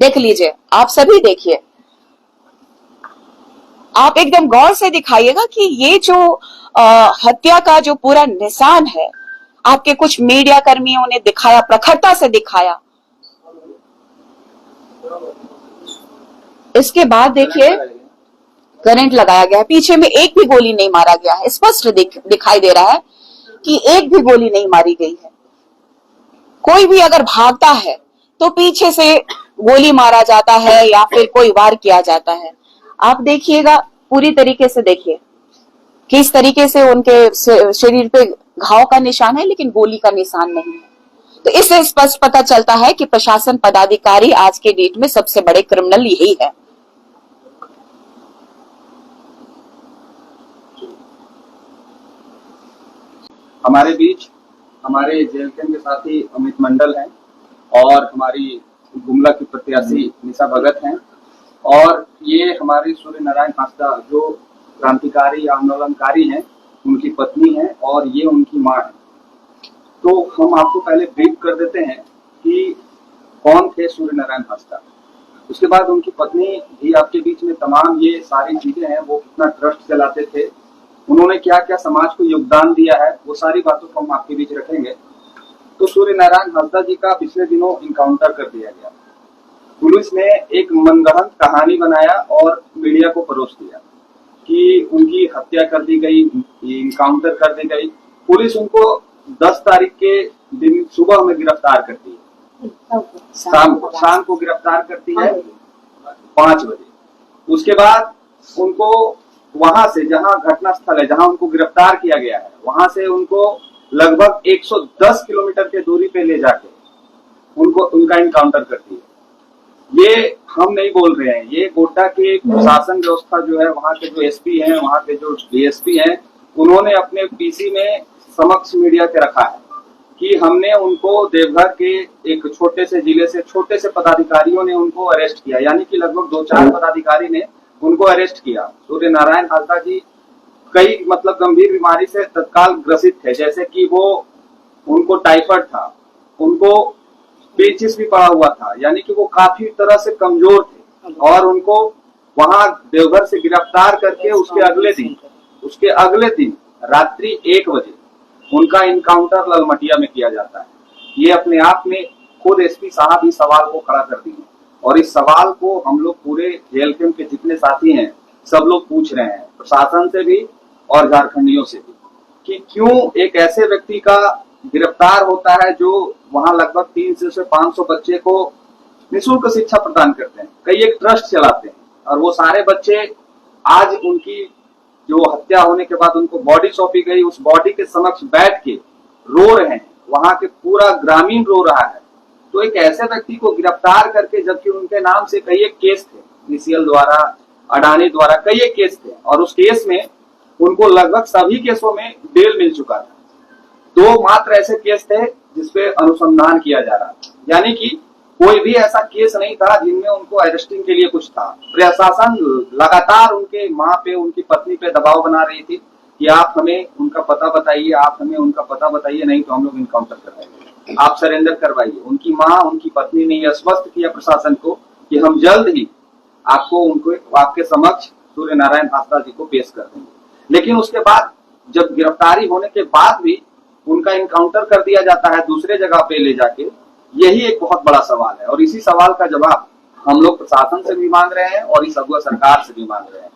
देख लीजिए, आप सभी देखिए, आप एकदम गौर से दिखाइएगा कि ये जो हत्या का जो पूरा निशान है, आपके कुछ मीडिया कर्मियों ने दिखाया, प्रखरता से दिखाया। इसके बाद देखिए करंट लगाया गया है, पीछे में एक भी गोली नहीं मारा गया है, स्पष्ट दिखाई दे रहा है कि एक भी गोली नहीं मारी गई है। कोई भी अगर भागता है तो पीछे से गोली मारा जाता है या फिर कोई वार किया जाता है। आप देखिएगा, पूरी तरीके से देखिए किस तरीके से उनके शरीर पे घाव का निशान है, लेकिन गोली का निशान नहीं है। तो इससे स्पष्ट पता चलता है कि प्रशासन पदाधिकारी आज के डेट में सबसे बड़े क्रिमिनल यही है। हमारे बीच हमारे जेएलकेएम के साथी अमित मंडल हैं और हमारी गुमला की प्रत्याशी निशा भगत हैं, और ये हमारे सूर्य नारायण हांसदा जो क्रांतिकारी आंदोलनकारी हैं उनकी पत्नी है और ये उनकी मां है। तो हम आपको पहले ब्रीफ कर देते हैं कि कौन थे सूर्य नारायण हांसदा, उसके बाद उनकी पत्नी भी आपके बीच में तमाम ये सारी चीजें हैं, वो कितना ट्रस्ट चलाते थे, उन्होंने क्या क्या समाज को योगदान दिया है, वो सारी बातों को हम आपके बीच रखेंगे। तो सूर्य नारायण हांसदा जी का पिछले दिनों इनकाउंटर कर दिया गया। पुलिस ने एक मनगढ़ंत कहानी बनाया और मीडिया को परोस दिया कि उनकी हत्या कर दी गई, इनकाउंटर कर दी गई। पुलिस उनको 10 तारीख के दिन सुबह में गिरफ्तार करती है, शाम को गिरफ्तार करती है 5 बजे। उसके बाद उनको वहां से, जहां घटना स्थल है, जहां उनको गिरफ्तार किया गया है, वहां से उनको लगभग 110 किलोमीटर के दूरी पे ले जाके उनका इनकाउंटर करती है। ये हम नहीं बोल रहे हैं, ये गोड्डा के शासन व्यवस्था जो है, वहां के जो एसपी हैं, वहां के जो डीएसपी हैं, उन्होंने अपने पीसी में समक्ष मीडिया के रखा है कि हमने उनको देवघर के एक छोटे से जिले से छोटे से पदाधिकारियों ने उनको अरेस्ट किया, यानी कि लगभग 2-4 पदाधिकारी ने उनको अरेस्ट किया। सूर्य नारायण हांसदा जी कई गंभीर बीमारी से तत्काल ग्रसित थे, जैसे कि उनको टाइफाइड था, उनको पेचिस भी पड़ा हुआ था, यानी कि वो काफी तरह से कमजोर थे। और उनको वहां देवघर से गिरफ्तार करके उसके अगले दिन रात्रि 1 बजे उनका इनकाउंटर ललमटिया में किया जाता है। ये अपने आप में खुद एसपी साहब इस सवाल को खड़ा कर दिए, और इस सवाल को हम लोग पूरे जेएलकेएम के जितने साथी हैं सब लोग पूछ रहे हैं, प्रशासन से भी और झारखंडियों से भी, कि क्यों एक ऐसे व्यक्ति का गिरफ्तार होता है जो वहां लगभग 300 से 500 बच्चे को निःशुल्क शिक्षा प्रदान करते हैं, कई एक ट्रस्ट चलाते हैं, और वो सारे बच्चे आज उनकी जो हत्या होने के बाद उनको बॉडी सौंपी गई, उस बॉडी के समक्ष बैठ के रो रहे हैं, वहां के पूरा ग्रामीण रो रहा है। तो एक ऐसे व्यक्ति को गिरफ्तार करके, जबकि उनके नाम से कई एक केस थे, निशियल द्वारा, अडानी द्वारा कई एक केस थे, और उस केस में उनको लगभग सभी केसों में बेल मिल चुका था। 2 मात्र ऐसे केस थे जिसपे अनुसंधान किया जा रहा था, यानी कि कोई भी ऐसा केस नहीं था जिनमें उनको अरेस्टिंग के लिए कुछ था। प्रशासन लगातार उनके माँ पे, उनकी पत्नी पे दबाव बना रही थी कि आप हमें उनका पता बताइए, आप हमें उनका पता बताइए, नहीं तो हम लोग इनकाउंटर करवाएंगे, आप सरेंडर करवाइए। उनकी माँ, उनकी पत्नी ने यह स्पष्ट किया प्रशासन को कि हम जल्द ही उनको आपके समक्ष सूर्य नारायण हांसदा जी को पेश कर देंगे। लेकिन उसके बाद जब गिरफ्तारी होने के बाद भी उनका इनकाउंटर कर दिया जाता है दूसरे जगह पे ले जाके, यही एक बहुत बड़ा सवाल है, और इसी सवाल का जवाब हम लोग प्रशासन से भी मांग रहे हैं और इस अगुआ सरकार से भी मांग रहे हैं।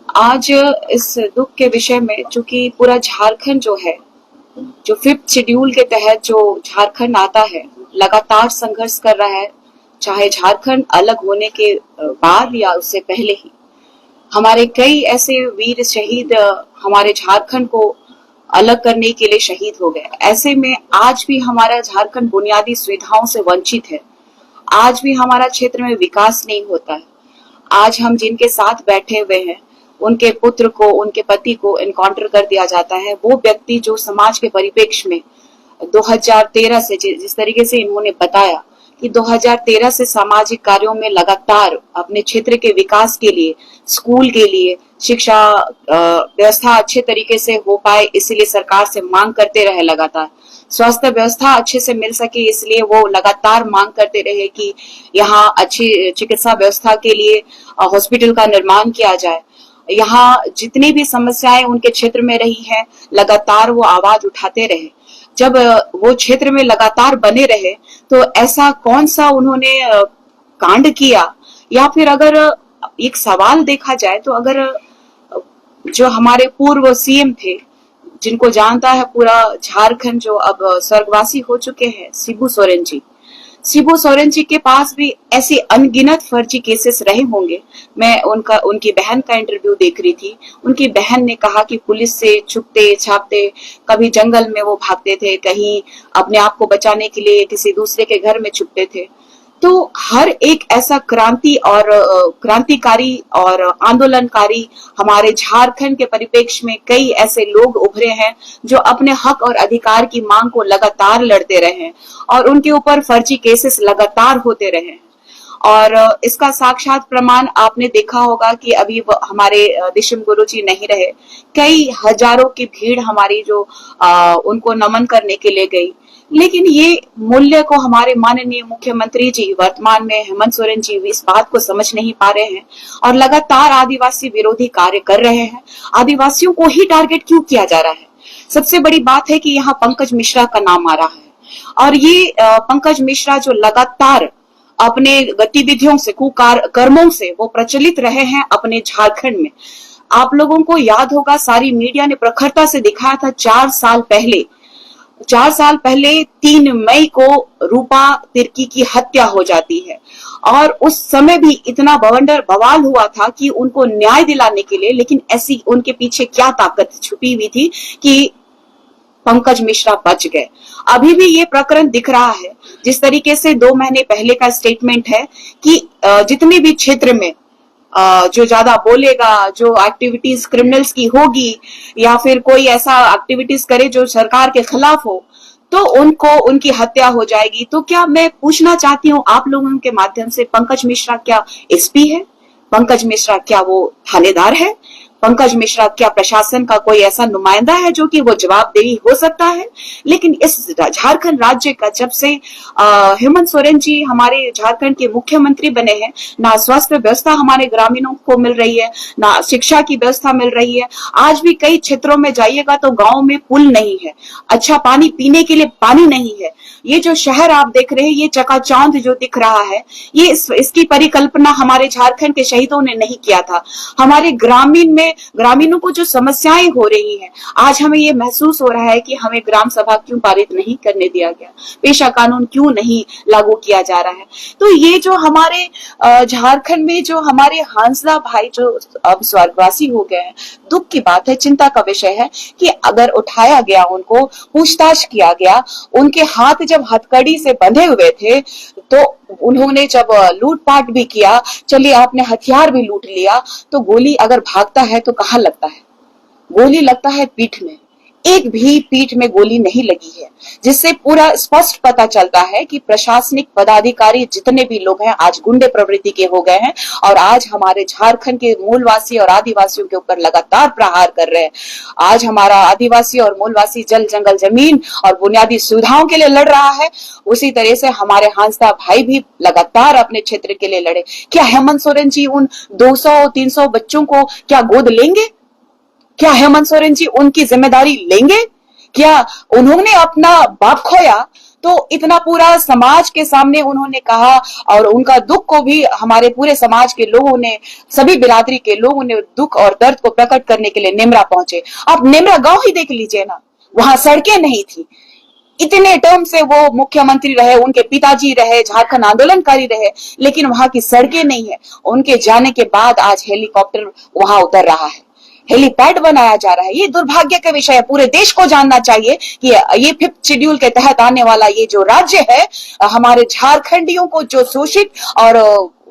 आज इस दुख के विषय में, चूंकि पूरा झारखंड जो है, जो 5th शेड्यूल के तहत जो झारखंड आता है, लगातार संघर्ष कर रहा है, चाहे झारखंड अलग होने के बाद या उससे पहले ही। हमारे कई ऐसे वीर शहीद हमारे झारखंड को अलग करने के लिए शहीद हो गए। ऐसे में आज भी हमारा झारखंड बुनियादी सुविधाओं से वंचित है, आज भी हमारा क्षेत्र में विकास नहीं होता है। आज हम जिनके साथ बैठे हुए हैं, उनके पुत्र को, उनके पति को एनकाउंटर कर दिया जाता है। वो व्यक्ति जो समाज के परिप्रेक्ष्य में 2013 से, जिस तरीके से इन्होंने बताया कि 2013 से सामाजिक कार्यों में लगातार अपने क्षेत्र के विकास के लिए, स्कूल के लिए, शिक्षा व्यवस्था अच्छे तरीके से हो पाए, इसीलिए सरकार से मांग करते रहे लगातार। स्वास्थ्य व्यवस्था अच्छे से मिल सके, इसलिए वो लगातार मांग करते रहे कि यहाँ अच्छी चिकित्सा व्यवस्था के लिए हॉस्पिटल का निर्माण किया जाए। यहाँ जितनी भी समस्याएं उनके क्षेत्र में रही हैं, लगातार वो आवाज उठाते रहे। जब वो क्षेत्र में लगातार बने रहे तो ऐसा कौन सा उन्होंने कांड किया, या फिर अगर एक सवाल देखा जाए तो अगर जो हमारे पूर्व सीएम थे, जिनको जानता है पूरा झारखंड, जो अब स्वर्गवासी हो चुके हैं, शिबू सोरेन जी के पास भी ऐसे अनगिनत फर्जी केसेस रहे होंगे। मैं उनकी बहन का इंटरव्यू देख रही थी। उनकी बहन ने कहा कि पुलिस से छुपते छापते कभी जंगल में वो भागते थे, कहीं अपने आप को बचाने के लिए किसी दूसरे के घर में छुपते थे। तो हर एक ऐसा क्रांतिकारी और आंदोलनकारी हमारे झारखंड के परिप्रेक्ष्य में कई ऐसे लोग उभरे हैं जो अपने हक और अधिकार की मांग को लगातार लड़ते रहे हैं और उनके ऊपर फर्जी केसेस लगातार होते रहे हैं। और इसका साक्षात प्रमाण आपने देखा होगा कि अभी हमारे दिशम गुरु जी नहीं रहे, कई हजारों की भीड़ हमारी जो उनको नमन करने के लिए गई। लेकिन ये मूल्य को हमारे माननीय मुख्यमंत्री जी वर्तमान में हेमंत सोरेन जी इस बात को समझ नहीं पा रहे हैं और लगातार आदिवासी विरोधी कार्य कर रहे हैं। आदिवासियों को ही टारगेट क्यों किया जा रहा है? सबसे बड़ी बात है कि यहाँ पंकज मिश्रा का नाम आ रहा है और ये पंकज मिश्रा जो लगातार अपने गतिविधियों से, कुकर्मों से वो प्रचलित रहे हैं अपने झारखंड में। आप लोगों को याद होगा, सारी मीडिया ने प्रखरता से दिखाया था 4 साल पहले 3 मई को रूपा तिर्की की हत्या हो जाती है और उस समय भी इतना बवाल हुआ था कि उनको न्याय दिलाने के लिए, लेकिन ऐसी उनके पीछे क्या ताकत छुपी हुई थी कि पंकज मिश्रा बच गए। अभी भी ये प्रकरण दिख रहा है। जिस तरीके से 2 महीने पहले का स्टेटमेंट है कि जितने भी क्षेत्र में जो ज्यादा बोलेगा, जो एक्टिविटीज क्रिमिनल्स की होगी या फिर कोई ऐसा एक्टिविटीज करे जो सरकार के खिलाफ हो, तो उनकी हत्या हो जाएगी। तो क्या मैं पूछना चाहती हूँ आप लोगों के माध्यम से, पंकज मिश्रा क्या एसपी है? पंकज मिश्रा क्या वो थानेदार है? पंकज मिश्रा क्या प्रशासन का कोई ऐसा नुमाइंदा है जो कि वो जवाबदेही हो सकता है? लेकिन इस झारखंड राज्य का जब से हेमंत सोरेन जी हमारे झारखंड के मुख्यमंत्री बने हैं, ना स्वास्थ्य व्यवस्था हमारे ग्रामीणों को मिल रही है, ना शिक्षा की व्यवस्था मिल रही है। आज भी कई क्षेत्रों में जाइएगा तो गांव में पुल नहीं है, अच्छा पानी पीने के लिए पानी नहीं है। ये जो शहर आप देख रहे हैं, ये चकाचौंध जो दिख रहा है, ये इसकी परिकल्पना हमारे झारखंड के शहीदों ने नहीं किया था। हमारे ग्रामीणों को जो समस्याएं हो रही हैं, आज हमें ये महसूस हो रहा है कि हमें ग्राम सभा क्यों पारित नहीं करने दिया गया, पेशा कानून क्यों नहीं लागू किया जा रहा है। तो ये जो हमारे झारखंड में जो हमारे हांसदा भाई जो अब स्वर्गवासी हो गए हैं, दुख की बात है, चिंता का विषय है कि अगर उठाया गया, उनको पूछताछ किया गया, उनके हाथ जब हथकड़ी से बंधे हुए थे तो उन्होंने जब लूटपाट भी किया, चलिए आपने हथियार भी लूट लिया, तो गोली अगर भागता है तो कहाँ लगता है? गोली लगता है पीठ में। एक भी पीठ में गोली नहीं लगी है, जिससे पूरा स्पष्ट पता चलता है कि प्रशासनिक पदाधिकारी जितने भी लोग हैं आज गुंडे प्रवृत्ति के हो गए हैं और आज हमारे झारखंड के मूलवासी और आदिवासियों के ऊपर लगातार प्रहार कर रहे हैं। आज हमारा आदिवासी और मूलवासी जल जंगल जमीन और बुनियादी सुविधाओं के लिए लड़ रहा है, उसी तरह से हमारे हांसदा भाई भी लगातार अपने क्षेत्र के लिए लड़े। क्या हेमंत सोरेन जी उन 200-300 बच्चों को क्या गोद लेंगे? क्या हेमंत सोरेन जी उनकी जिम्मेदारी लेंगे? क्या उन्होंने अपना बाप खोया तो इतना पूरा समाज के सामने उन्होंने कहा और उनका दुख को भी हमारे पूरे समाज के लोगों ने, सभी बिरादरी के लोगों ने दुख और दर्द को प्रकट करने के लिए नेमरा पहुंचे। आप नेमरा गांव ही देख लीजिए ना, वहां सड़कें नहीं थी। इतने टर्म से वो मुख्यमंत्री रहे, उनके पिताजी रहे, झारखंड आंदोलनकारी रहे, लेकिन वहां की सड़कें नहीं है। उनके जाने के बाद आज हेलीकॉप्टर वहां उतर रहा है, हेलीपैड बनाया जा रहा है। ये दुर्भाग्य का विषय है। पूरे देश को जानना चाहिए कि ये 5th शेड्यूल के तहत आने वाला ये जो राज्य है, हमारे झारखंडियों को जो शोषित और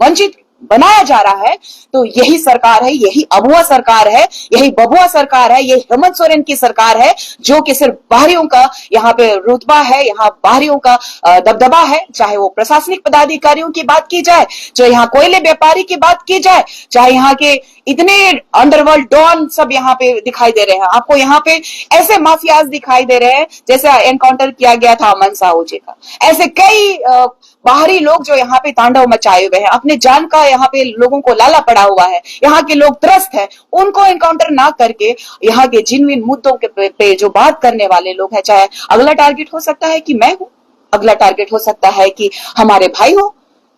वंचित बनाया जा रहा है, तो यही सरकार है, यही अबुआ सरकार है, यही बबुआ सरकार है, यही हेमंत सोरेन की सरकार है, जो कि सिर्फ बाहरियों का यहाँ पे रुतबा है, यहाँ बाहरियों का दबदबा है। चाहे वो प्रशासनिक पदाधिकारियों की बात की जाए, चाहे यहाँ कोयले व्यापारी की बात की जाए, चाहे यहाँ के इतने अंडरवर्ल्ड डॉन सब यहाँ पे दिखाई दे रहे हैं। आपको यहाँ पे ऐसे माफियाज दिखाई दे रहे हैं जैसे एनकाउंटर किया गया था अमन साहू जी का। ऐसे कई बाहरी लोग जो यहाँ पे तांडव मचाए हुए हैं, अपने जान का यहाँ पे लोगों को लाला पड़ा हुआ है, यहाँ के लोग त्रस्त हैं, उनको एनकाउंटर ना करके यहाँ के जिनविन मुद्दों के पे जो बात करने वाले लोग हैं, चाहे अगला टारगेट हो सकता है कि मैं हूं, अगला टारगेट हो सकता है कि हमारे भाई हो,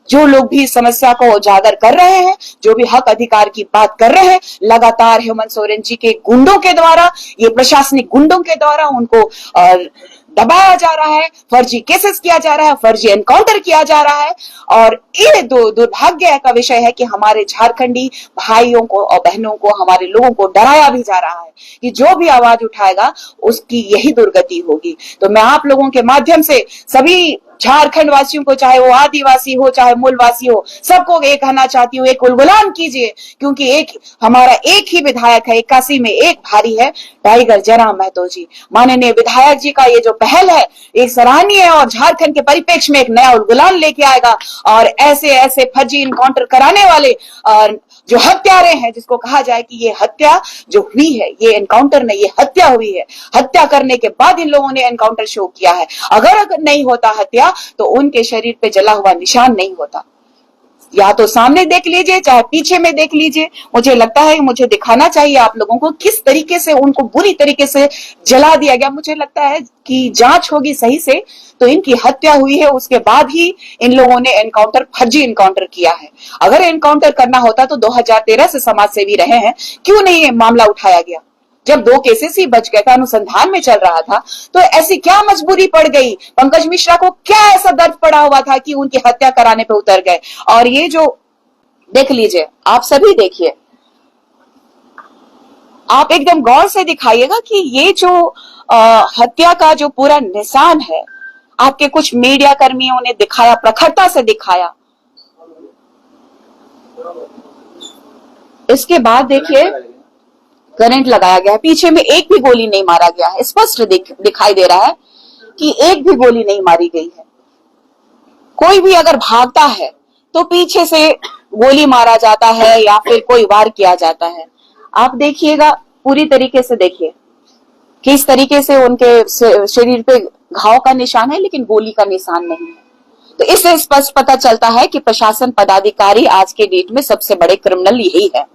जो लोग भी समस्या को उजागर कर रहे हैं, जो भी हक अधिकार की बात कर रहे हैं, लगातार हेमंत सोरेन जी के गुंडों के द्वारा, ये प्रशासनिक गुंडों के द्वारा उनको दबाया जा रहा है, फर्जी केसेस किया जा रहा है, फर्जी एनकाउंटर किया जा रहा है। और ये दुर्भाग्य का विषय है कि हमारे झारखंडी भाइयों को और बहनों को, हमारे लोगों को डराया भी जा रहा है कि जो भी आवाज उठाएगा उसकी यही दुर्गति होगी। तो मैं आप लोगों के माध्यम से सभी झारखंड वासियों को, चाहे वो आदिवासी हो चाहे मूलवासी हो, सबको ये कहना चाहती हूँ, एक उलगुलान कीजिए, क्योंकि हमारा एक ही विधायक है, 81 में एक भारी है, टाइगर जयराम महतो जी। माननीय विधायक जी का ये जो पहल है एक सराहनीय है और झारखंड के परिप्रेक्ष्य में एक नया उलगुलान लेके आएगा। और ऐसे ऐसे फर्जी इनकाउंटर कराने वाले और जो हत्यारे हैं, जिसको कहा जाए कि ये हत्या जो हुई है, ये एनकाउंटर नहीं, ये हत्या हुई है, हत्या करने के बाद इन लोगों ने एनकाउंटर शो किया है। अगर नहीं होता हत्या तो उनके शरीर पे जला हुआ निशान नहीं होता। या तो सामने देख लीजिए चाहे पीछे में देख लीजिए, मुझे लगता है मुझे दिखाना चाहिए आप लोगों को किस तरीके से उनको बुरी तरीके से जला दिया गया। मुझे लगता है कि जांच होगी सही से तो इनकी हत्या हुई है, उसके बाद ही इन लोगों ने एनकाउंटर, फर्जी एनकाउंटर किया है। अगर एनकाउंटर करना होता तो 2013 से समाज सेवी रहे हैं, क्यों नहीं मामला उठाया गया? जब 2 केसेस ही बच गए थे, अनुसंधान में चल रहा था, तो ऐसी क्या मजबूरी पड़ गई? पंकज मिश्रा को क्या ऐसा दर्द पड़ा हुआ था कि उनकी हत्या कराने पे उतर गए? और ये जो देख लीजिए, आप सभी देखिए, आप एकदम गौर से दिखाइएगा कि ये जो हत्या का जो पूरा निशान है, आपके कुछ मीडिया कर्मियों ने दिखाया, प्रखरता से दिखाया। इसके बाद देखिए करंट लगाया गया है, पीछे में एक भी गोली नहीं मारा गया है, स्पष्ट दिखाई दे रहा है कि एक भी गोली नहीं मारी गई है। कोई भी अगर भागता है तो पीछे से गोली मारा जाता है या फिर कोई वार किया जाता है। आप देखिएगा, पूरी तरीके से देखिए किस तरीके से उनके शरीर पे घाव का निशान है, लेकिन गोली का निशान नहीं है। तो इससे स्पष्ट पता चलता है कि प्रशासन पदाधिकारी आज के डेट में सबसे बड़े क्रिमिनल यही है।